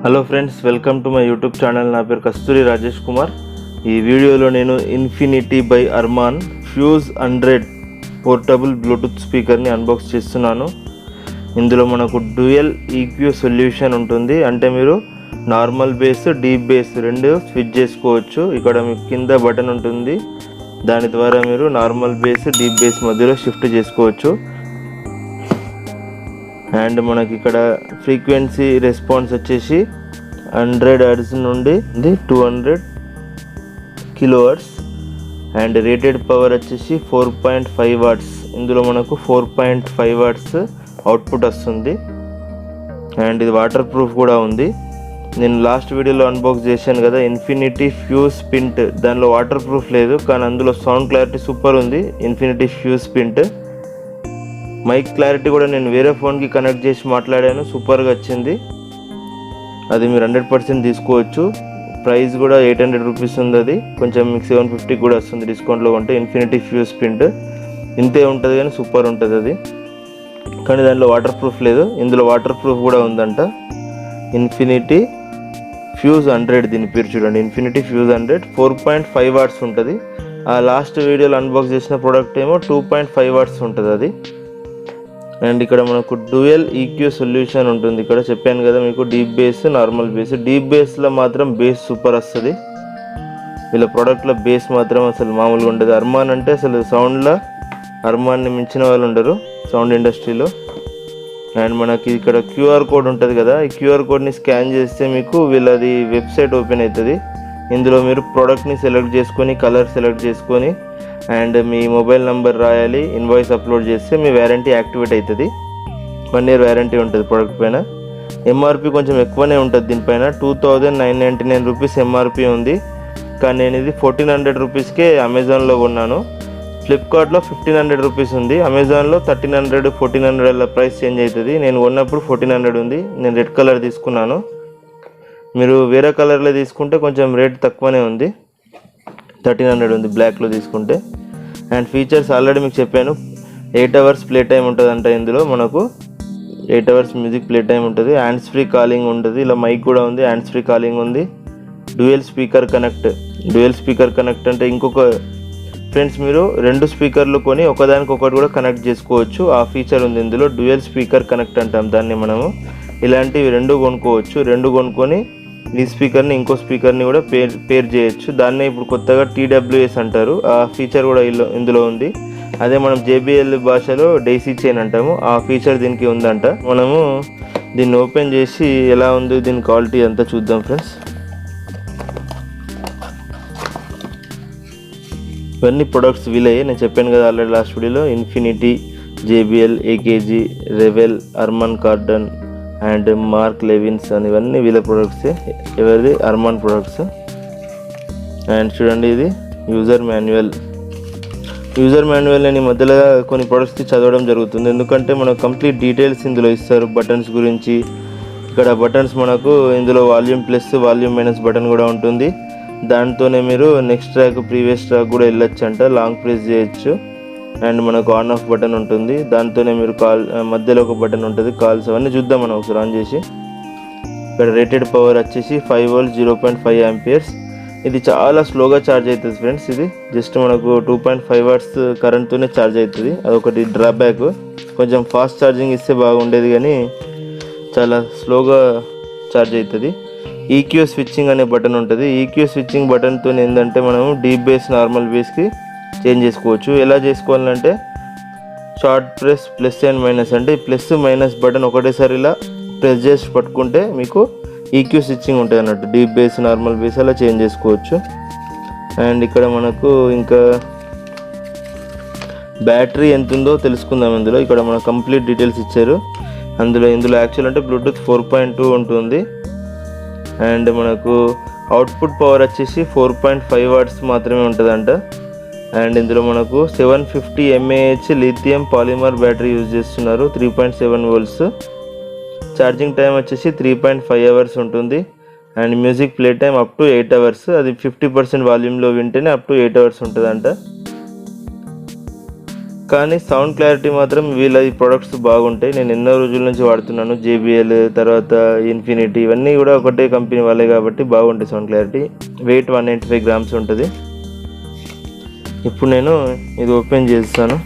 Hello friends, welcome to my YouTube channel. నా పేరు కస్తూరి రాజేష్ కుమార్. ఈ వీడియోలో నేను Infinity by Harman fuze 100 portable Bluetooth స్పీకర్ని అన్బాక్స్ చేస్తున్నాను. ఇందులో మనకు డ్యూయల్ ఈక్యూ సొల్యూషన్ ఉంటుంది. అంటే మీరు నార్మల్ బేస్, డీప్ బేస్ రెండు స్విచ్ చేసుకోవచ్చు. ఇక్కడ మీకు కింద బటన్ ఉంటుంది, దాని ద్వారా మీరు నార్మల్ బేస్, డీప్ బేస్ మధ్యలో షిఫ్ట్ చేసుకోవచ్చు. అండ్ మనకి ఇక్కడ ఫ్రీక్వెన్సీ రెస్పాన్స్ వచ్చేసి 100 హెర్ట్జ్ నుండి 200 kilo hertz. And rated power వచ్చేసి 4.5 వాట్స్. ఇందులో మనకు 4.5 వాట్స్ అవుట్పుట్ వస్తుంది. అండ్ ఇది వాటర్ ప్రూఫ్ కూడా ఉంది. నేను లాస్ట్ వీడియోలో అన్బాక్స్ చేశాను కదా, ఇన్ఫినిటీ ఫ్యూజ్ స్పింట్. దానిలో వాటర్ ప్రూఫ్ లేదు, కానీ అందులో సౌండ్ క్లారిటీ సూపర్ ఉంది. ఇన్ఫినిటీ ఫ్యూజ్ స్పింట్ మైక్ క్లారిటీ కూడా నేను వేరే ఫోన్కి కనెక్ట్ చేసి మాట్లాడాను, సూపర్గా వచ్చింది. అది మీరు 100% తీసుకోవచ్చు. ప్రైస్ కూడా 800 రూపీస్ ఉంది. అది కొంచెం మీకు 750 కూడా వస్తుంది డిస్కౌంట్లో కొంటే. ఇన్ఫినిటీ ఫ్యూజ్ స్పింట్ ఇంతే ఉంటుంది, కానీ సూపర్ ఉంటుంది అది. కానీ దానిలో వాటర్ ప్రూఫ్ లేదు, ఇందులో వాటర్ ప్రూఫ్ కూడా ఉందంట. ఇన్ఫినిటీ ఫ్యూజ్ 100, దీని పేరు చూడండి, ఇన్ఫినిటీ ఫ్యూజ్ 100. 4.5 వాట్స్ ఉంటుంది. ఆ లాస్ట్ వీడియోలో అన్బాక్స్ చేసిన ప్రోడక్ట్ ఏమో 2.5 వాట్స్ ఉంటుంది అది. అండ్ ఇక్కడ మనకు డ్యూయల్ ఈక్యూ సొల్యూషన్ ఉంటుంది. ఇక్కడ చెప్పాను కదా మీకు, deep bass, normal bass. Deep బేస్లో మాత్రం బేస్ సూపర్ వస్తుంది. వీళ్ళ ప్రోడక్ట్లో బేస్ మాత్రం అసలు మామూలుగా ఉండదు. అర్మాన్ అంటే అసలు సౌండ్లో అర్మాన్ని మించిన వాళ్ళు ఉండరు సౌండ్ ఇండస్ట్రీలో. అండ్ మనకి ఇక్కడ క్యూఆర్ కోడ్ ఉంటుంది కదా, ఈ క్యూఆర్ కోడ్ని స్కాన్ చేస్తే మీకు వీళ్ళది వెబ్సైట్ ఓపెన్ అవుతుంది. ఇందులో మీరు ప్రోడక్ట్ని సెలెక్ట్ చేసుకొని, కలర్ సెలెక్ట్ చేసుకొని, అండ్ మీ మొబైల్ నెంబర్ రాయాలి. ఇన్వాయిస్ అప్లోడ్ చేస్తే మీ వ్యారంటీ యాక్టివేట్ అవుతుంది. 1 ఇయర్ వ్యారంటీ ఉంటుంది ప్రోడక్ట్ పైన. ఎంఆర్పి కొంచెం ఎక్కువనే ఉంటుంది దీనిపైన. 2999 రూపీస్ ఎంఆర్పి ఉంది. కానీ నేను ఇది 1400 రూపీస్కే అమెజాన్లో కొన్నాను. ఫ్లిప్కార్ట్లో 1500 రూపీస్ ఉంది. అమెజాన్లో 1300, 1400 అలా ప్రైస్ చేంజ్ అవుతుంది. నేను కొన్నప్పుడు 1400 ఉంది. నేను రెడ్ కలర్ తీసుకున్నాను. మీరు వేరే కలర్లో తీసుకుంటే కొంచెం రేట్ తక్కువనే ఉంది, 1300 ఉంది బ్లాక్లో తీసుకుంటే. అండ్ ఫీచర్స్ ఆల్రెడీ మీకు చెప్పాను. 8 అవర్స్ ప్లే టైం ఉంటుందంట. ఇందులో మనకు 8 అవర్స్ మ్యూజిక్ ప్లే టైం ఉంటుంది. హ్యాండ్స్ ఫ్రీ కాలింగ్ ఉంటుంది. ఇలా మైక్ కూడా ఉంది, హ్యాండ్స్ ఫ్రీ కాలింగ్ ఉంది. డ్యూయల్ స్పీకర్ కనెక్ట్ అంటే ఇంకొక ఫ్రెండ్స్, మీరు 2 స్పీకర్లు కొని ఒకదానికొకటి కూడా కనెక్ట్ చేసుకోవచ్చు. ఆ ఫీచర్ ఉంది ఇందులో. డ్యూయల్ స్పీకర్ కనెక్ట్ అంటాం దాన్ని మనము. ఇలాంటివి 2 కొనుక్కోవచ్చు. 2 కొనుక్కొని ఈ స్పీకర్ని ఇంకో స్పీకర్ని కూడా పేర్ చేయొచ్చు. దాన్నే ఇప్పుడు కొత్తగా TWS అంటారు. ఆ ఫీచర్ కూడా ఇందులో ఉంది. అదే మనం JBL భాషలో డైసీ చైన్ అంటాము. ఆ ఫీచర్ దీనికి ఉందంట. మనము దీన్ని ఓపెన్ చేసి ఎలా ఉంది దీని క్వాలిటీ అంతా చూద్దాం ఫ్రెండ్స్. ఇవన్నీ ప్రొడక్ట్స్ వీలయ్యే, నేను చెప్పాను కదా ఆల్రెడీ లాస్ట్ వీడియోలో. Infinity, JBL, AKG, Revel, Harman Kardon and Mark Levinson అని ఇవన్నీ వీళ్ళ ప్రొడక్ట్సే. ఎవరిది? అర్మాన్ ప్రొడక్ట్స్. అండ్ చూడండి, ఇది యూజర్ మాన్యువల్. నేను ఈ మధ్యలో కొన్ని ప్రొడక్ట్స్కి చదవడం జరుగుతుంది, ఎందుకంటే మనకు కంప్లీట్ డీటెయిల్స్ ఇందులో ఇస్తారు. బటన్స్ గురించి ఇక్కడ బటన్స్ మనకు ఇందులో volume plus, volume minus button కూడా ఉంటుంది. దాంతోనే మీరు నెక్స్ట్ ట్రాక్, ప్రీవియస్ ట్రాక్ కూడా వెళ్ళొచ్చు అంట. లాంగ్ ప్రెస్ చేయొచ్చు. అండ్ మనకు ఆన్ ఆఫ్ బటన్ ఉంటుంది. దాంతోనే మీరు కాల్, మధ్యలో ఒక బటన్ ఉంటుంది, కాల్స్ అవన్నీ చూద్దాం మనం ఒకసారి ఆన్ చేసి. ఇక్కడ రేటెడ్ పవర్ వచ్చేసి 5 volts 0.5 amperes. ఇది చాలా స్లోగా ఛార్జ్ అవుతుంది ఫ్రెండ్స్. ఇది జస్ట్ మనకు 2.5 వాట్స్ కరెంట్తోనే ఛార్జ్ అవుతుంది. అదొకటి డ్రాబ్యాక్. కొంచెం ఫాస్ట్ ఛార్జింగ్ ఇస్తే బాగుండేది, కానీ చాలా స్లోగా ఛార్జ్ అవుతుంది. ఈక్యూ స్విచ్చింగ్ అనే బటన్ ఉంటుంది. ఈక్యూ స్విచ్చింగ్ బటన్తో ఏంటంటే మనము డీప్ బేస్, నార్మల్ బేస్కి చేంజ్ చేసుకోవచ్చు. ఎలా చేసుకోవాలంటే short press plus and minus, అంటే ప్లస్ మైనస్ బటన్ ఒకటేసారి ఇలా ప్రెస్ చేసి పట్టుకుంటే మీకు ఈక్యూ స్విచ్చింగ్ ఉంటుంది అన్నట్టు. డీప్ బేస్, నార్మల్ బేస్ అలా చేంజ్ చేసుకోవచ్చు. అండ్ ఇక్కడ మనకు ఇంకా బ్యాటరీ ఎంత ఉందో తెలుసుకుందాం ఇందులో. ఇక్కడ మనకు కంప్లీట్ డీటెయిల్స్ ఇచ్చారు. ఇందులో యాక్చువల్ అంటే బ్లూటూత్ 4.2 ఉంటుంది. అండ్ మనకు అవుట్పుట్ పవర్ వచ్చేసి 4.5 వాట్స్ మాత్రమే ఉంటుందంట. అండ్ ఇందులో మనకు 750 mAh lithium polymer battery use చేస్తున్నారు. 3.7 volts. ఛార్జింగ్ టైం వచ్చేసి 3.5 అవర్స్ ఉంటుంది. And music play time up to 8 hours. అది 50% వాల్యూమ్లో వింటేనే అప్ టు 8 అవర్స్ ఉంటుందంట. కానీ సౌండ్ క్లారిటీ మాత్రం వీళ్ళ ఈ ప్రొడక్ట్స్ బాగుంటాయి. నేను ఎన్నో రోజుల నుంచి వాడుతున్నాను. JBL తర్వాత ఇన్ఫినిటీ ఇవన్నీ కూడా ఒకటే కంపెనీ వాళ్ళే కాబట్టి బాగుంటాయి సౌండ్ క్లారిటీ. వెయిట్ 195 గ్రామ్స్ ఉంటుంది. ఇప్పుడు నేను ఇది ఓపెన్ చేస్తాను.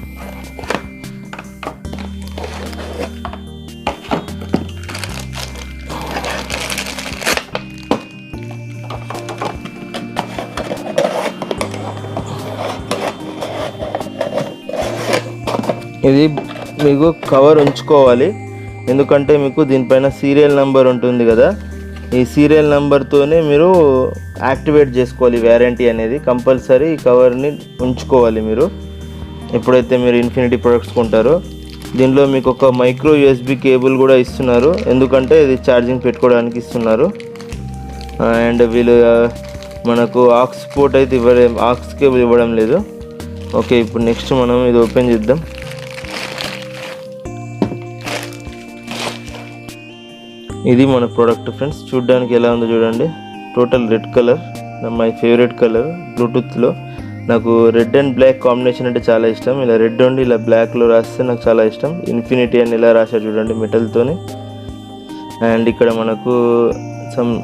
ఇది మీకు కవర్ ఉంచుకోవాలి, ఎందుకంటే మీకు దీనిపైన సీరియల్ నెంబర్ ఉంటుంది కదా, ఈ సీరియల్ నెంబర్తోనే మీరు యాక్టివేట్ చేసుకోవాలి వారంటీ అనేది. కంపల్సరీ ఈ కవర్ని ఉంచుకోవాలి మీరు ఎప్పుడైతే మీరు ఇన్ఫినిటీ ప్రొడక్ట్స్ కొంటారో. దీనిలో మీకు ఒక మైక్రో USB కేబుల్ కూడా ఇస్తున్నారు, ఎందుకంటే ఇది ఛార్జింగ్ పెట్టుకోవడానికి ఇస్తున్నారు. అండ్ వీళ్ళు మనకు ఆక్స్ పోర్ట్ అయితే ఆక్స్ కేబుల్ ఇవ్వడం లేదు. ఓకే, ఇప్పుడు నెక్స్ట్ మనం ఇది ఓపెన్ చేద్దాం. ఇది మన ప్రోడక్ట్ ఫ్రెండ్స్, చూడడానికి ఎలా ఉందో చూడండి. Total red colour, my favourite colour. బ్లూటూత్లో నాకు రెడ్ అండ్ బ్లాక్ కాంబినేషన్ అంటే చాలా ఇష్టం. ఇలా రెడ్ ఉండి ఇలా బ్లాక్లో రాస్తే నాకు చాలా ఇష్టం. ఇన్ఫినిటీ అని ఇలా రాశారు చూడండి మెటల్తోని. అండ్ ఇక్కడ మనకు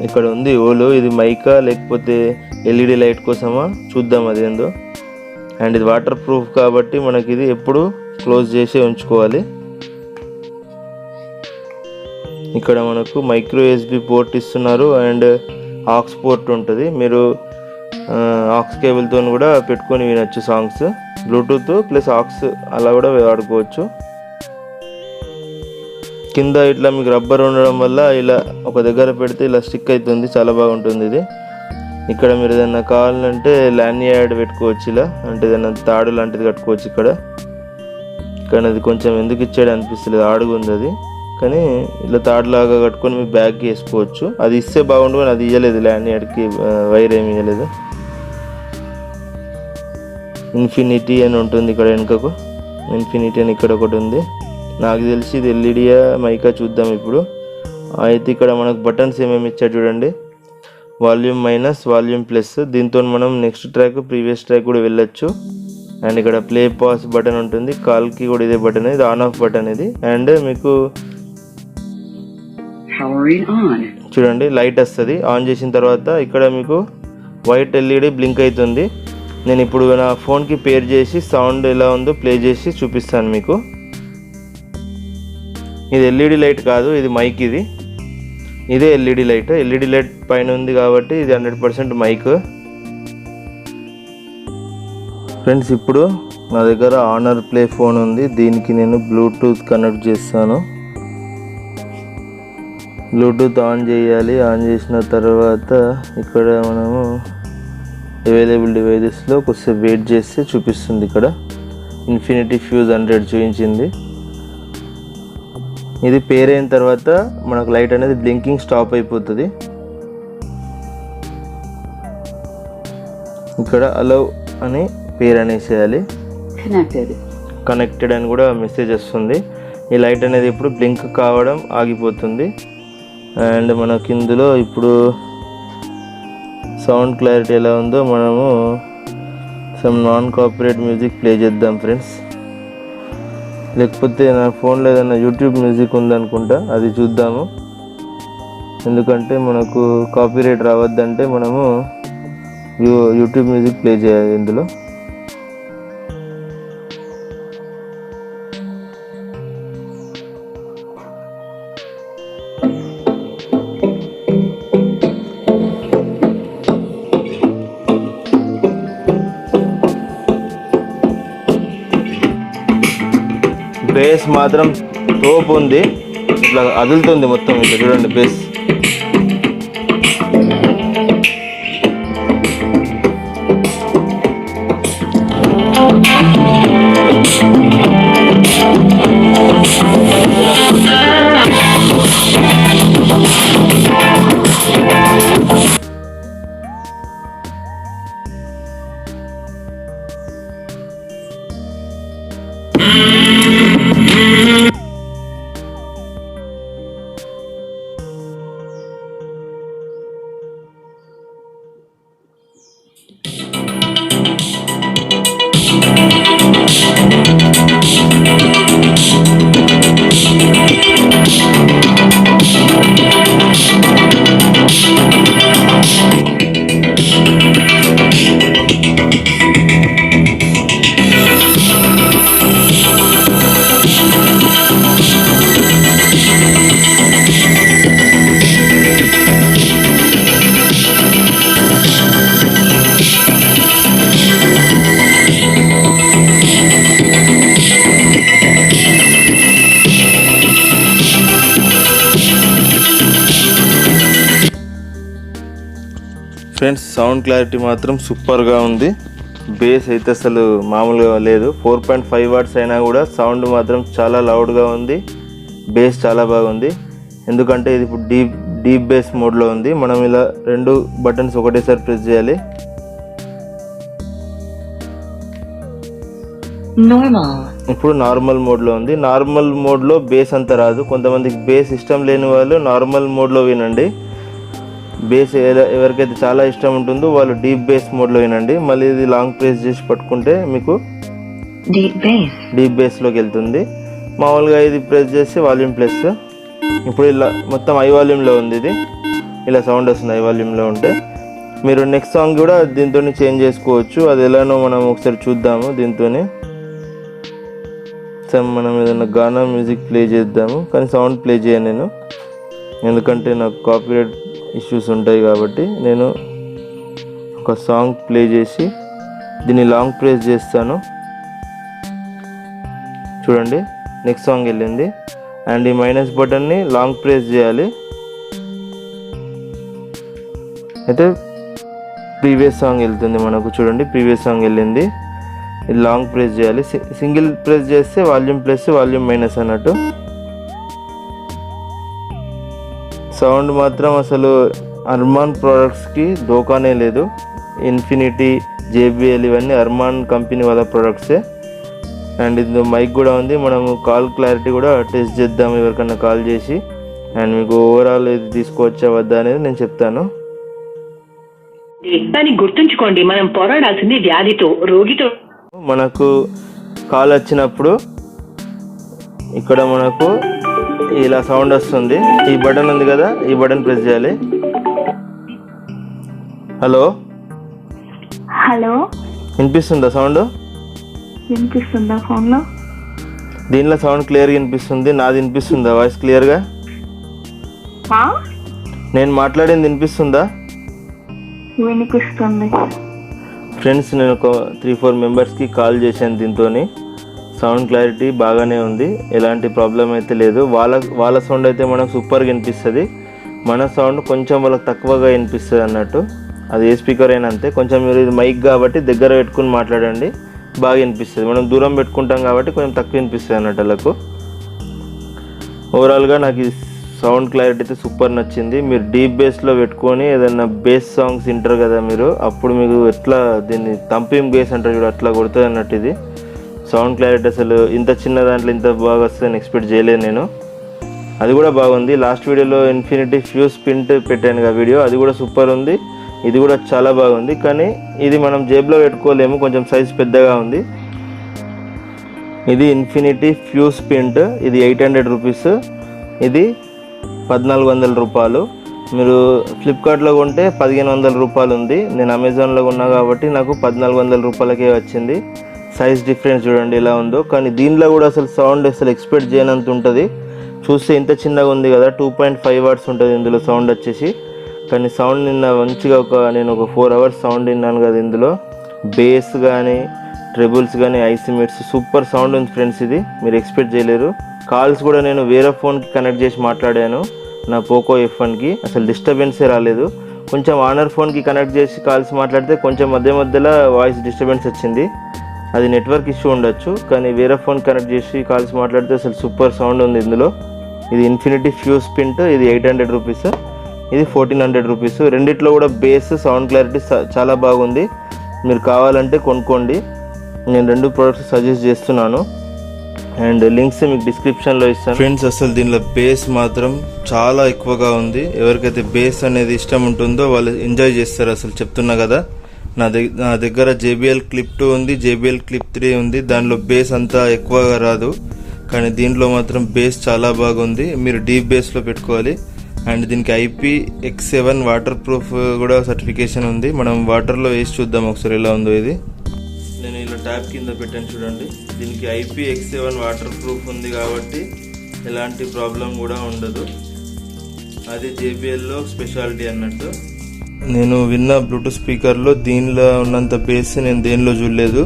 ఇక్కడ ఉంది ఓలో, ఇది మైకా లేకపోతే LED లైట్ కోసమా చూద్దాం అది ఏందో. అండ్ ఇది వాటర్ ప్రూఫ్ కాబట్టి మనకి ఇది ఎప్పుడు క్లోజ్ చేసి ఉంచుకోవాలి. ఇక్కడ మనకు మైక్రో USB పోర్ట్ ఇస్తున్నారు అండ్ ఆక్స్ పోర్ట్ ఉంటుంది. మీరు ఆక్స్ కేబుల్తో కూడా పెట్టుకొని వినొచ్చు సాంగ్స్. బ్లూటూత్ ప్లస్ ఆక్స్ అలా కూడా వాడుకోవచ్చు. కింద ఇట్లా మీకు రబ్బర్ ఉండడం వల్ల ఇలా ఒక దగ్గర పెడితే ఇలా స్టిక్ అవుతుంది, చాలా బాగుంటుంది ఇది. ఇక్కడ మీరు ఏదైనా కావాలంటే ల్యాన్యార్డ్ పెట్టుకోవచ్చు, ఇలా అంటే ఏదైనా తాడు లాంటిది కట్టుకోవచ్చు ఇక్కడ. కానీ అది కొంచెం ఎందుకు ఇచ్చాడు అనిపిస్తుంది, ఆడుగుంది అది. కానీ ఇలా తాడులాగా కట్టుకొని మీ బ్యాగ్కి వేసుకోవచ్చు. అది ఇస్తే బాగుండు కానీ అది ఇవ్వలేదు, ల్యాండ్యార్డ్కి వైర్ ఏమి ఇవ్వలేదు. ఇన్ఫినిటీ అని ఉంటుంది ఇక్కడ వెనుకకు, ఇన్ఫినిటీ అని ఇక్కడ ఒకటి ఉంది. నాకు తెలిసి ఇది ఎల్ఈడియా మైకా చూద్దాం ఇప్పుడు. అయితే ఇక్కడ మనకు బటన్స్ ఏమేమి ఇచ్చారు చూడండి. Volume minus, volume plus. దీంతో మనం నెక్స్ట్ ట్రాక్ ప్రీవియస్ ట్రాక్ కూడా వెళ్ళొచ్చు. అండ్ ఇక్కడ ప్లే పాస్ బటన్ ఉంటుంది, కాల్కి కూడా ఇదే బటన్, ఇది ఆన్ ఆఫ్ బటన్ ఇది. అండ్ మీకు చూడండి లైట్ వస్తుంది, ఆన్ చేసిన తర్వాత ఇక్కడ మీకు వైట్ LED బ్లింక్ అవుతుంది. నేను ఇప్పుడు నా ఫోన్కి పేర్ చేసి సౌండ్ ఎలా ఉందో ప్లే చేసి చూపిస్తాను మీకు. ఇది LED లైట్ కాదు, ఇది మైక్. ఇదే LED లైట్. LED లైట్ పైన ఉంది కాబట్టి ఇది 100% మైక్. ఫ్రెండ్స్, ఇప్పుడు నా దగ్గర ఆనర్ ప్లే ఫోన్ ఉంది, దీనికి నేను బ్లూటూత్ కనెక్ట్ చేస్తాను. బ్లూటూత్ ఆన్ చేయాలి. ఆన్ చేసిన తర్వాత ఇక్కడ మనము అవైలబుల్ డివైజెస్లో కొద్దిసేపు వెయిట్ చేస్తే చూపిస్తుంది. ఇక్కడ ఇన్ఫినిటీ ఫ్యూజ్ 100 చూపించింది. ఇది పేర్ అయిన తర్వాత మనకు లైట్ అనేది బ్లింకింగ్ స్టాప్ అయిపోతుంది. ఇక్కడ అలౌ అని పేరు అనేసేయాలి. కనెక్టెడ్ అని కూడా మెసేజ్ వస్తుంది. ఈ లైట్ అనేది ఇప్పుడు బ్లింక్ కావడం ఆగిపోతుంది. అండ్ మనకి ఇందులో ఇప్పుడు సౌండ్ క్లారిటీ ఎలా ఉందో మనము some non copyright music play చేద్దాం ఫ్రెండ్స్. లేకపోతే నా ఫోన్లో ఏదైనా యూట్యూబ్ మ్యూజిక్ ఉందనుకుంటా, అది చూద్దాము. ఎందుకంటే మనకు కాపీరైట్ రావద్దంటే మనము యూట్యూబ్ మ్యూజిక్ ప్లే చేయాలి ఇందులో. బేస్ మాత్రం తోపు ఉంది, ఇట్లా అదులుతుంది మొత్తం. ఇట్లా చూడండి బేస్. సౌండ్ క్లారిటీ మాత్రం సూపర్గా ఉంది. బేస్ అయితే అసలు మామూలుగా లేదు. 4.5 వాట్స్ అయినా కూడా సౌండ్ మాత్రం చాలా లౌడ్గా ఉంది. బేస్ చాలా బాగుంది. ఎందుకంటే ఇది ఇప్పుడు డీప్ బేస్ మోడ్లో ఉంది. మనం ఇలా 2 బటన్స్ ఒకటేసారి ప్రెస్ చేయాలి. ఇప్పుడు నార్మల్ మోడ్లో ఉంది. నార్మల్ మోడ్లో బేస్ అంత రాదు. కొంతమందికి బేస్ ఇష్టం లేని వాళ్ళు నార్మల్ మోడ్లో వినండి. బేస్ ఎవరికైతే చాలా ఇష్టం ఉంటుందో వాళ్ళు డీప్ బేస్ మోడ్లో వినండి. మళ్ళీ ఇది లాంగ్ ప్రెస్ చేసి పట్టుకుంటే మీకు డీప్ బేస్లోకి వెళ్తుంది. మామూలుగా ఇది ప్రెస్ చేసి వాల్యూమ్ ప్లస్. ఇప్పుడు ఇలా మొత్తం హై వాల్యూమ్లో ఉంది. ఇది ఇలా సౌండ్ వస్తుంది హై వాల్యూమ్లో ఉంటే. మీరు నెక్స్ట్ సాంగ్ కూడా దీంతో చేంజ్ చేసుకోవచ్చు. అది ఎలానో మనం ఒకసారి చూద్దాము. దీంతో మనం ఏదైనా గానా మ్యూజిక్ ప్లే చేద్దాము. కానీ సౌండ్ ప్లే చేయను నేను, ఎందుకంటే నాకు కాపీరైట్ ఇష్యూస్ ఉంటాయి కాబట్టి. నేను ఒక సాంగ్ ప్లే చేసి దీన్ని లాంగ్ ప్రెస్ చేస్తాను. చూడండి నెక్స్ట్ సాంగ్ వెళ్ళింది. అండ్ ఈ మైనస్ బటన్ని లాంగ్ ప్రెస్ చేయాలి. అయితే ప్రీవియస్ సాంగ్ వెళ్తుంది మనకు. చూడండి ప్రీవియస్ సాంగ్ వెళ్ళింది. ఇది లాంగ్ ప్రెస్ చేయాలి. సింగిల్ ప్రెస్ చేస్తే వాల్యూమ్ ప్లస్ వాల్యూమ్ మైనస్ అన్నట్టు. సౌండ్ మాత్రం అసలు అర్మాన్ ప్రోడక్ట్స్కి దోకానే లేదు. ఇన్ఫినిటీ, JBL ఇవన్నీ అర్మాన్ కంపెనీ వాళ్ళ ప్రోడక్ట్సే. అండ్ ఇది మైక్ కూడా ఉంది. మనము కాల్ క్లారిటీ కూడా టెస్ట్ చేద్దాం ఎవరికన్నా కాల్ చేసి. అండ్ మీకు ఓవరాల్ ఇది తీసుకోవచ్చా వద్దా అనేది నేను చెప్తాను. కానీ గుర్తుంచుకోండి, మనం పోరాడాల్సింది వ్యాధితో, రోగితో. మనకు కాల్ వచ్చినప్పుడు ఇక్కడ మనకు ఇలా సౌండ్ వస్తుంది. ఈ బటన్ ఉంది కదా, ఈ బటన్ ప్రెస్ చేయాలి. హలో హలో, వినిపిస్తుందా సౌండ్? వినిపిస్తుందా ఫోన్లో? దీనిలో సౌండ్ క్లియర్గా వినిపిస్తుంది. నాది వినిపిస్తుందా వాయిస్ క్లియర్గా? నేను మాట్లాడింది వినిపిస్తుందా? వినిపిస్తుంది. ఫ్రెండ్స్, నేను ఒక 3-4 మెంబర్స్కి కాల్ చేశాను. దీంతో సౌండ్ క్లారిటీ బాగానే ఉంది, ఎలాంటి ప్రాబ్లం అయితే లేదు. వాళ్ళ సౌండ్ అయితే మనకు సూపర్గా వినిపిస్తుంది. మన సౌండ్ కొంచెం వాళ్ళకి తక్కువగా వినిపిస్తుంది అన్నట్టు. అది ఏ స్పీకర్ అయినా అంతే. కొంచెం మీరు ఇది మైక్ కాబట్టి దగ్గర పెట్టుకుని మాట్లాడండి, బాగా వినిపిస్తుంది. మనం దూరం పెట్టుకుంటాం కాబట్టి కొంచెం తక్కువ వినిపిస్తుంది అన్నట్టు వాళ్ళకు. ఓవరాల్గా నాకు ఈ సౌండ్ క్లారిటీ అయితే సూపర్ నచ్చింది. మీరు డీప్ బేస్లో పెట్టుకొని ఏదైనా బేస్ సాంగ్స్ వింటారు కదా మీరు, అప్పుడు మీకు ఎట్లా దీన్ని తంపింగ్ బేస్ అంటారు చూడు, అట్లా కొడుతుంది అన్నట్టు. ఇది సౌండ్ క్లారిటీ అసలు ఇంత చిన్న దాంట్లో ఇంత బాగా వస్తుందని ఎక్స్పెక్ట్ చేయలేదు నేను. అది కూడా బాగుంది. లాస్ట్ వీడియోలో ఇన్ఫినిటీ ఫ్యూజ్ పింట్ పెట్టాను కదా వీడియో, అది కూడా సూపర్ ఉంది. ఇది కూడా చాలా బాగుంది. కానీ ఇది మనం జేబులో పెట్టుకోలేము, కొంచెం సైజ్ పెద్దగా ఉంది. ఇది ఇన్ఫినిటీ ఫ్యూజ్ పింట్. ఇది 800 రూపీస్. ఇది 1400 రూపాయలు. మీరు ఫ్లిప్కార్ట్లో కొంటే 1500 రూపాయలు ఉంది. నేను అమెజాన్లో కొన్నా కాబట్టి నాకు 1400 రూపాయలకే వచ్చింది. సైజ్ డిఫరెన్స్ చూడండి ఎలా ఉందో. కానీ దీనిలో కూడా అసలు సౌండ్ అసలు ఎక్స్పెక్ట్ చేయనంత ఉంటుంది. చూస్తే ఇంత చిన్నగా ఉంది కదా, 2.5 వాట్స్ ఉంటుంది ఇందులో సౌండ్ వచ్చేసి. కానీ సౌండ్ నిన్న మంచిగా నేను ఒక 4 అవర్స్ సౌండ్ విన్నాను కదా ఇందులో. బేస్ కానీ ట్రెబుల్స్ కానీ ఐసిమిట్స్ సూపర్ సౌండ్ ఉంది ఫ్రెండ్స్. ఇది మీరు ఎక్స్పెక్ట్ చేయలేరు. కాల్స్ కూడా నేను వేరే ఫోన్కి కనెక్ట్ చేసి మాట్లాడాను, నా పోకో F1కి. అసలు డిస్టర్బెన్సే రాలేదు. కొంచెం ఆనర్ ఫోన్కి కనెక్ట్ చేసి కాల్స్ మాట్లాడితే కొంచెం మధ్యలో వాయిస్ డిస్టర్బెన్స్ వచ్చింది. అది నెట్వర్క్ ఇష్యూ ఉండొచ్చు. కానీ వేరే ఫోన్ కనెక్ట్ చేసి కాల్స్ మాట్లాడితే అసలు సూపర్ సౌండ్ ఉంది ఇందులో. ఇది ఇన్ఫినిటీ ఫ్యూజ్ పింట్. ఇది 800 రూపీస్. ఇది 1400 రూపీస్. రెండిట్లో కూడా బేస్ సౌండ్ క్లారిటీ చాలా బాగుంది. మీరు కావాలంటే కొనుక్కోండి. నేను 2 ప్రోడక్ట్స్ సజెస్ట్ చేస్తున్నాను. అండ్ లింక్స్ మీకు డిస్క్రిప్షన్లో ఇస్తాను. ఫ్రెండ్స్, అసలు దీనిలో బేస్ మాత్రం చాలా ఎక్కువగా ఉంది. ఎవరికైతే బేస్ అనేది ఇష్టం ఉంటుందో వాళ్ళు ఎంజాయ్ చేస్తారు అసలు, చెప్తున్నా కదా. నా దగ్గర JBL Clip 2 ఉంది, JBL Clip 3 ఉంది. దానిలో బేస్ అంతా ఎక్కువగా రాదు. కానీ దీంట్లో మాత్రం బేస్ చాలా బాగుంది. మీరు డీప్ బేస్లో పెట్టుకోవాలి. అండ్ దీనికి IPX7 వాటర్ ప్రూఫ్ కూడా సర్టిఫికేషన్ ఉంది. మనం వాటర్లో వేసి చూద్దాం ఒకసారి ఎలా ఉందో. ఇది నేను ఇలా ట్యాప్ కింద పెట్టాను చూడండి. దీనికి IPX7 వాటర్ ప్రూఫ్ ఉంది కాబట్టి ఎలాంటి ప్రాబ్లం కూడా ఉండదు. అది JBLలో స్పెషాలిటీ అన్నట్టు. నేను విన్న బ్లూటూత్ స్పీకర్లో దీనిలో ఉన్నంత బేస్ నేను దేనిలో చూడలేదు.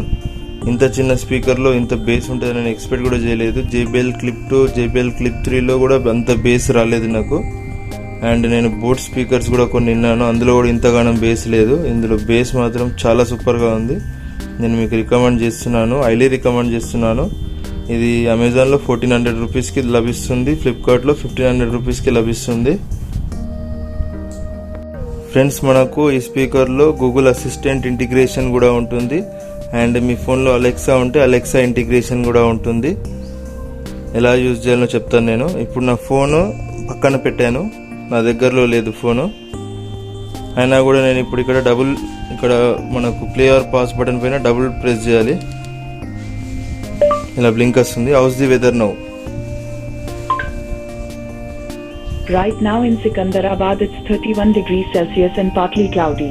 ఇంత చిన్న స్పీకర్లో ఇంత బేస్ ఉంటుంది నేను ఎక్స్పెక్ట్ కూడా చేయలేదు. JBL Clip 2, JBL Clip 3లో కూడా అంత బేస్ రాలేదు నాకు. అండ్ నేను బోట్ స్పీకర్స్ కూడా కొన్ని విన్నాను, అందులో కూడా ఇంతగానం బేస్ లేదు. ఇందులో బేస్ మాత్రం చాలా సూపర్గా ఉంది. నేను మీకు రికమెండ్ చేస్తున్నాను, హైలీ రికమెండ్ చేస్తున్నాను. ఇది అమెజాన్లో 1400 రూపీస్కి లభిస్తుంది, ఫ్లిప్కార్ట్లో 1500 రూపీస్కి లభిస్తుంది. ఫ్రెండ్స్, మనకు ఈ స్పీకర్లో గూగుల్ అసిస్టెంట్ ఇంటిగ్రేషన్ కూడా ఉంటుంది. అండ్ మీ ఫోన్లో అలెక్సా ఉంటే అలెక్సా ఇంటిగ్రేషన్ కూడా ఉంటుంది. ఎలా యూజ్ చేయాలో చెప్తాను నేను. ఇప్పుడు నా ఫోను పక్కన పెట్టాను, నా దగ్గరలో లేదు ఫోను, అయినా కూడా నేను ఇప్పుడు ఇక్కడ మనకు ప్లే ఆర్ పాస్ బటన్ పైన డబుల్ ప్రెస్ చేయాలి. ఇలా బ్లింక్ వస్తుంది. How's the weather now? Right now in Secunderabad it's 31 degrees Celsius and partly cloudy.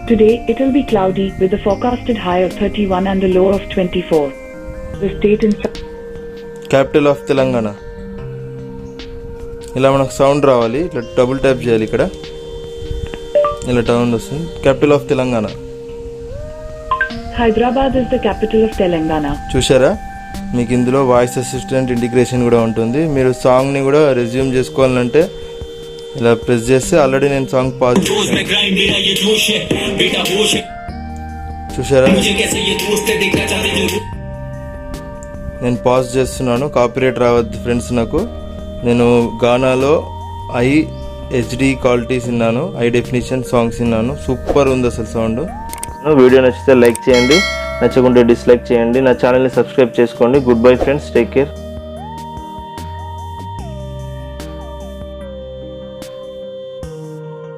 Today it will be cloudy with a forecasted high of 31 and a low of 24. The state in capital of Telangana. ఇలా మనకు sound రావాలి, ఇట్లా double tap చేయాలి. ఇక్కడ ఇలా sound వస్తుంది. Capital of Telangana. Hyderabad is the capital of Telangana. చూసారా, మీకు ఇందులో వాయిస్ అసిస్టెంట్ ఇంటిగ్రేషన్ కూడా ఉంటుంది. మీరు సాంగ్ని కూడా రెజ్యూమ్ చేసుకోవాలంటే ఇలా ప్రెస్ చేస్తే, ఆల్రెడీ నేను సాంగ్ పాజ్ చూసారా, నేను పాజ్ చేస్తున్నాను. కాపీరైట్ రావద్దు ఫ్రెండ్స్. నేను గానాలో హెచ్డి క్వాలిటీస్ విన్నాను, హై డెఫినిషన్ సాంగ్స్ విన్నాను. సూపర్ ఉంది అసలు సౌండ్. వీడియో నచ్చితే లైక్ చేయండి, నచ్చకుంటే డిస్లైక్ చేయండి. నా ఛానల్ని సబ్స్క్రైబ్ చేసుకోండి. Good bye friends, take care.